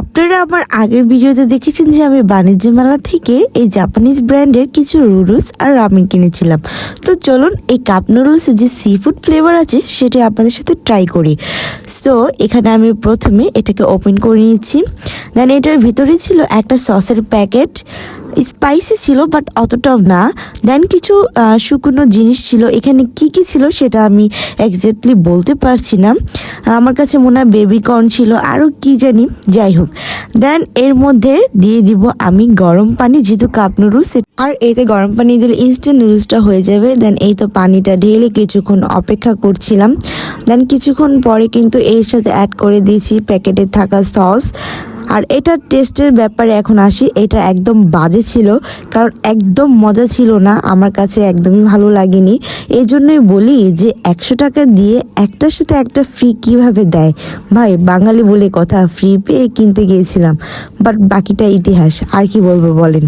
আপনারা আমার আগের ভিডিওতে দেখেছেন যে আমি বাণিজ্য মেলা থেকে এই জাপানিজ ব্র্যান্ডের কিছু নুডলস আর রামেন কিনেছিলাম। তো চলুন এই কাপ নুডলসের যে সি ফুড ফ্লেভার আছে সেটা আপনাদের সাথে ট্রাই করি। সো এখানে আমি প্রথমে এটাকে ওপেন করে নিয়েছি। দেন এটার ভিতরে ছিল একটা সসের প্যাকেট, স্পাইসি ছিল বাট অতটাও না। দেন কিছু শুকনো জিনিস ছিল, এখানে কি কি ছিল সেটা আমি এক্স্যাক্টলি বলতে পারছি না। আমার কাছে মনে হয় বেবি কর্ন ছিল, আরও কি জানি, যাই হোক। দেন এর মধ্যে দিয়ে দিব আমি গরম পানি, যেহেতু কাপ নুডলস, আর এতে গরম পানি দিলে ইনস্ট্যান্ট নুডলসটা হয়ে যাবে। দেন এই তো পানিটা ঢেলে কিছুক্ষণ অপেক্ষা করছিলাম। দেন কিছুক্ষণ পরে কিন্তু এর সাথে অ্যাড করে দিয়েছি প্যাকেটে থাকা সস। আর এটার টেস্টের ব্যাপারে এখন আসি, এটা একদম বাজে ছিল, কারণ একদম মজা ছিল না, আমার কাছে একদমই ভালো লাগেনি। এই জন্যই বলি যে 100 টাকা দিয়ে একটার সাথে একটা ফ্রি কিভাবে দেয় ভাই, বাঙালি বলে কথা, ফ্রি পেয়ে কিনতে গিয়েছিলাম, বাট বাকিটা ইতিহাস, আর কি বলবো বলেন।